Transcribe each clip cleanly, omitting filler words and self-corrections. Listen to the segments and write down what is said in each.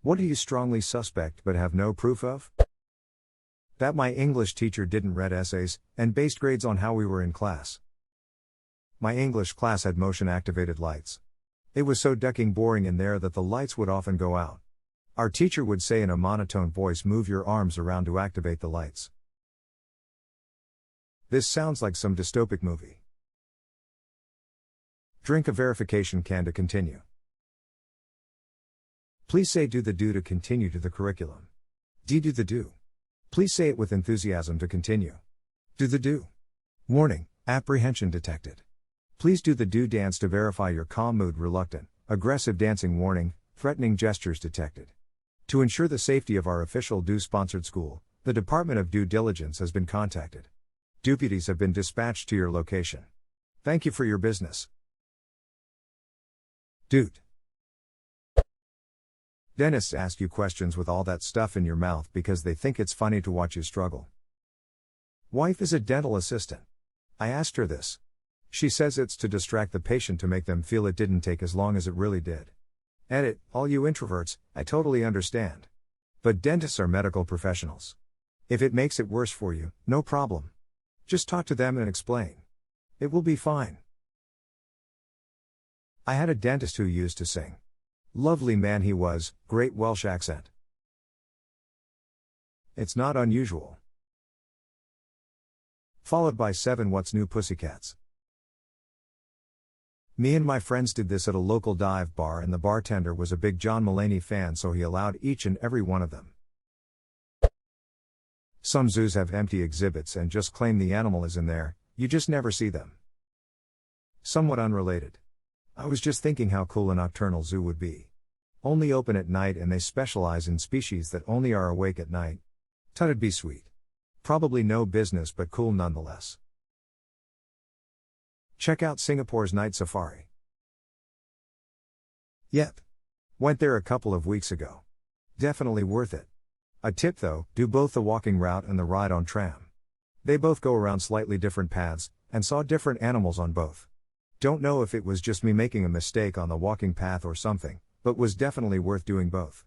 What do you strongly suspect but have no proof of? That my English teacher didn't read essays, and based grades on how we were in class. My English class had motion-activated lights. It was so ducking boring in there that the lights would often go out. Our teacher would say in a monotone voice, "Move your arms around to activate the lights." This sounds like some dystopic movie. Drink a verification can to continue. Please say "do the do" to continue to the curriculum. Do the do. Please say it with enthusiasm to continue. Do the do. Warning, apprehension detected. Please do the do dance to verify your calm mood. Reluctant, aggressive dancing. Warning, threatening gestures detected. To ensure the safety of our official do-sponsored school, the Department of Due Diligence has been contacted. Deputies have been dispatched to your location. Thank you for your business. Dude. Dentists ask you questions with all that stuff in your mouth because they think it's funny to watch you struggle. Wife is a dental assistant. I asked her this. She says it's to distract the patient to make them feel it didn't take as long as it really did. Edit, all you introverts, I totally understand. But dentists are medical professionals. If it makes it worse for you, no problem. Just talk to them and explain. It will be fine. I had a dentist who used to sing. Lovely man he was, great Welsh accent. It's not unusual. Followed by 7 What's New Pussycats. Me and my friends did this at a local dive bar, and the bartender was a big John Mulaney fan, so he allowed each and every one of them. Some zoos have empty exhibits and just claim the animal is in there, you just never see them. Somewhat unrelated. I was just thinking how cool a nocturnal zoo would be. Only open at night, and they specialize in species that only are awake at night. Tut'd be sweet. Probably no business, but cool nonetheless. Check out Singapore's night safari. Yep. Went there a couple of weeks ago. Definitely worth it. A tip though, do both the walking route and the ride on tram. They both go around slightly different paths, and saw different animals on both. Don't know if it was just me making a mistake on the walking path or something, but was definitely worth doing both.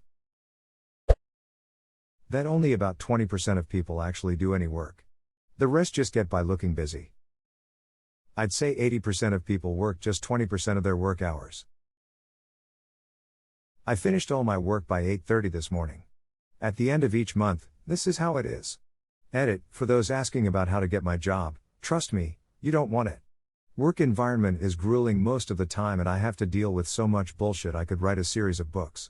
That only about 20% of people actually do any work. The rest just get by looking busy. I'd say 80% of people work just 20% of their work hours. I finished all my work by 8:30 this morning. At the end of each month, this is how it is. Edit, for those asking about how to get my job, trust me, you don't want it. Work environment is grueling most of the time, and I have to deal with so much bullshit I could write a series of books.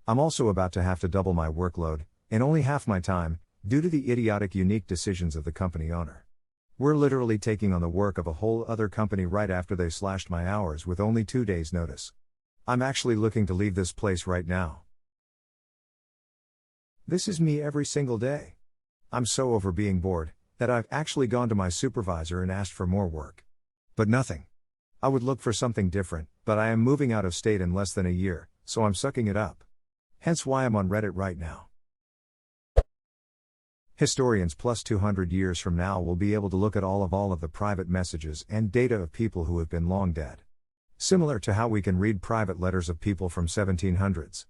I'm also about to have to double my workload, in only half my time, due to the idiotic unique decisions of the company owner. We're literally taking on the work of a whole other company right after they slashed my hours with only 2 days' notice. I'm actually looking to leave this place right now. This is me every single day. I'm so over being bored, that I've actually gone to my supervisor and asked for more work. But nothing. I would look for something different, but I am moving out of state in less than a year, so I'm sucking it up. Hence why I'm on Reddit right now. Historians plus 200 years from now will be able to look at all of the private messages and data of people who have been long dead. Similar to how we can read private letters of people from 1700s.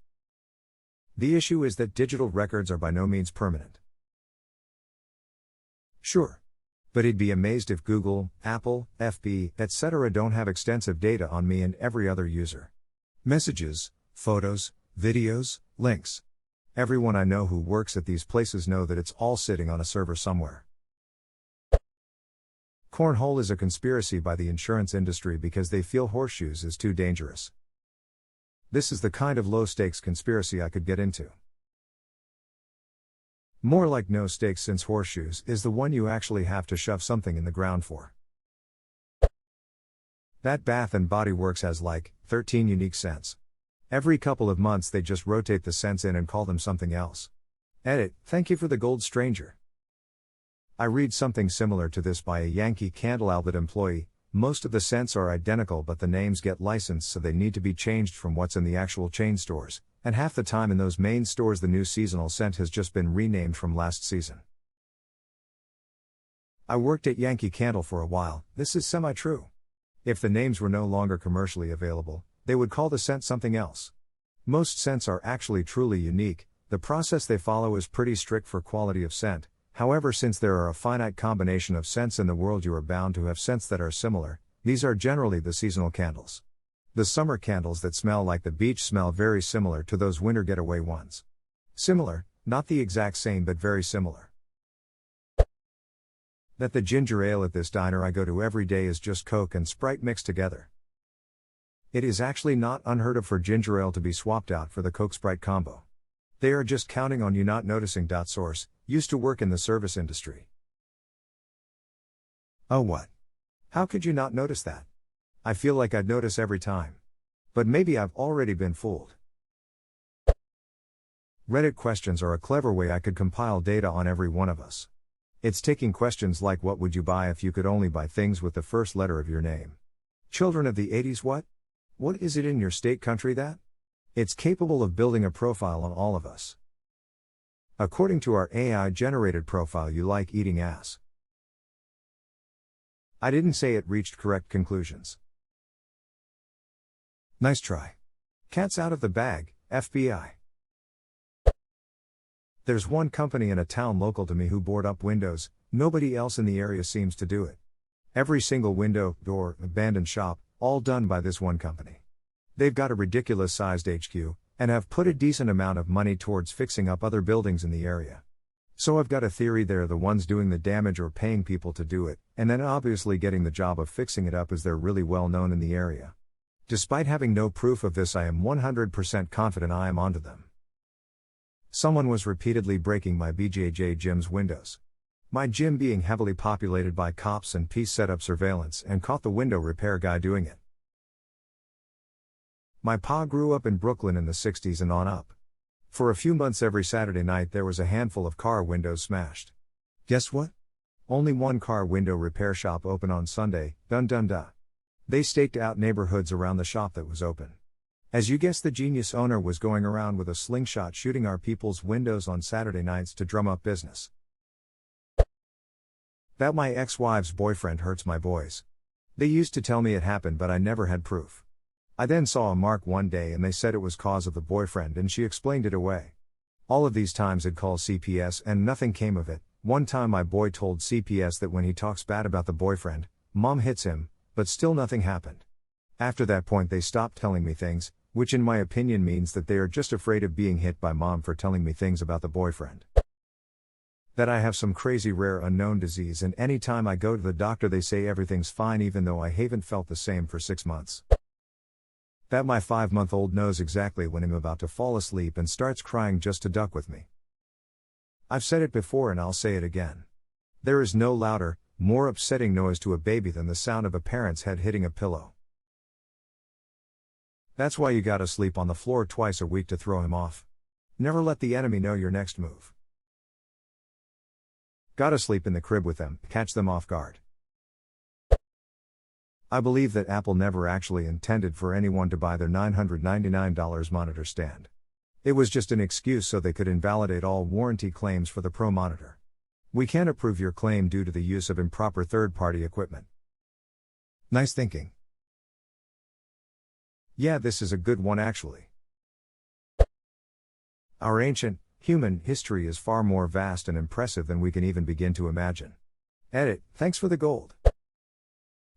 The issue is that digital records are by no means permanent. Sure. But he'd be amazed if Google, Apple, FB, etc. don't have extensive data on me and every other user. Messages, photos, videos, links. Everyone I know who works at these places know that it's all sitting on a server somewhere. Cornhole is a conspiracy by the insurance industry because they feel horseshoes is too dangerous. This is the kind of low-stakes conspiracy I could get into. More like no stakes, since horseshoes is the one you actually have to shove something in the ground for. That Bath and Body Works has like 13 unique scents. Every couple of months they just rotate the scents in and call them something else. Edit, thank you for the gold, stranger. I read something similar to this by a Yankee Candle outlet employee. Most of the scents are identical, but the names get licensed, so they need to be changed from what's in the actual chain stores, and half the time in those main stores the new seasonal scent has just been renamed from last season. I worked at Yankee Candle for a while. This is semi-true. If the names were no longer commercially available, they would call the scent something else. Most scents are actually truly unique. The process they follow is pretty strict for quality of scent. However, since there are a finite combination of scents in the world, you are bound to have scents that are similar. These are generally the seasonal candles. The summer candles that smell like the beach smell very similar to those winter getaway ones. Similar, not the exact same but very similar. That the ginger ale at this diner I go to every day is just Coke and Sprite mixed together. It is actually not unheard of for ginger ale to be swapped out for the Coke Sprite combo. They are just counting on you not noticing. Source, used to work in the service industry. Oh what? How could you not notice that? I feel like I'd notice every time. But maybe I've already been fooled. Reddit questions are a clever way I could compile data on every one of us. It's taking questions like what would you buy if you could only buy things with the first letter of your name? Children of the 80s what? What is it in your state country that? It's capable of building a profile on all of us. According to our AI-generated profile, you like eating ass. I didn't say it reached correct conclusions. Nice try. Cat's out of the bag, FBI. There's one company in a town local to me who board up windows. Nobody else in the area seems to do it. Every single window, door, abandoned shop, all done by this one company. They've got a ridiculous sized HQ, and have put a decent amount of money towards fixing up other buildings in the area. So I've got a theory they're the ones doing the damage or paying people to do it, and then obviously getting the job of fixing it up as they're really well known in the area. Despite having no proof of this, I am 100% confident I am onto them. Someone was repeatedly breaking my BJJ gym's windows. My gym being heavily populated by cops and police set up surveillance and caught the window repair guy doing it. My pa grew up in Brooklyn in the 60s and on up. For a few months every Saturday night there was a handful of car windows smashed. Guess what? Only one car window repair shop open on Sunday, dun dun dun. They staked out neighborhoods around the shop that was open. As you guessed, the genius owner was going around with a slingshot shooting our people's windows on Saturday nights to drum up business. That my ex-wife's boyfriend hurts my boys. They used to tell me it happened but I never had proof. I then saw a mark one day and they said it was cause of the boyfriend and she explained it away. All of these times I'd call CPS and nothing came of it. One time my boy told CPS that when he talks bad about the boyfriend, mom hits him, but still nothing happened. After that point they stopped telling me things, which in my opinion means that they are just afraid of being hit by mom for telling me things about the boyfriend. That I have some crazy rare unknown disease and anytime I go to the doctor they say everything's fine even though I haven't felt the same for 6 months. That my 5-month-old knows exactly when I'm about to fall asleep and starts crying just to duck with me. I've said it before and I'll say it again. There is no louder, more upsetting noise to a baby than the sound of a parent's head hitting a pillow. That's why you gotta sleep on the floor twice a week to throw him off. Never let the enemy know your next move. Gotta sleep in the crib with them, catch them off guard. I believe that Apple never actually intended for anyone to buy their $999 monitor stand. It was just an excuse so they could invalidate all warranty claims for the Pro monitor. We can't approve your claim due to the use of improper third-party equipment. Nice thinking. Yeah, this is a good one actually. Our ancient, human history is far more vast and impressive than we can even begin to imagine. Edit, thanks for the gold.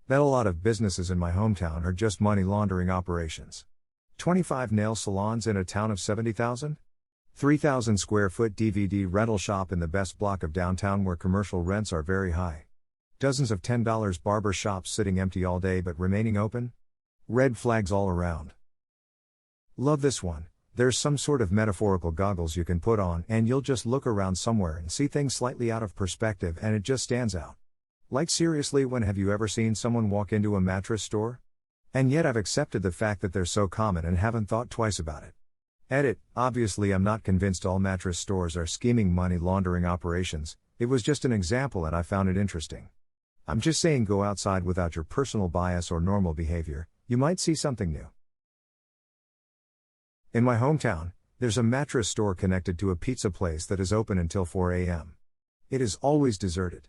That a lot of businesses in my hometown are just money laundering operations. 25 nail salons in a town of 70,000? 3,000 square foot DVD rental shop in the best block of downtown where commercial rents are very high. Dozens of $10 barber shops sitting empty all day but remaining open? Red flags all around. Love this one. There's some sort of metaphorical goggles you can put on and you'll just look around somewhere and see things slightly out of perspective and it just stands out. Like seriously, when have you ever seen someone walk into a mattress store? And yet I've accepted the fact that they're so common and haven't thought twice about it. Edit, obviously I'm not convinced all mattress stores are scheming money laundering operations, it was just an example and I found it interesting. I'm just saying go outside without your personal bias or normal behavior, you might see something new. In my hometown, there's a mattress store connected to a pizza place that is open until 4 a.m. It is always deserted.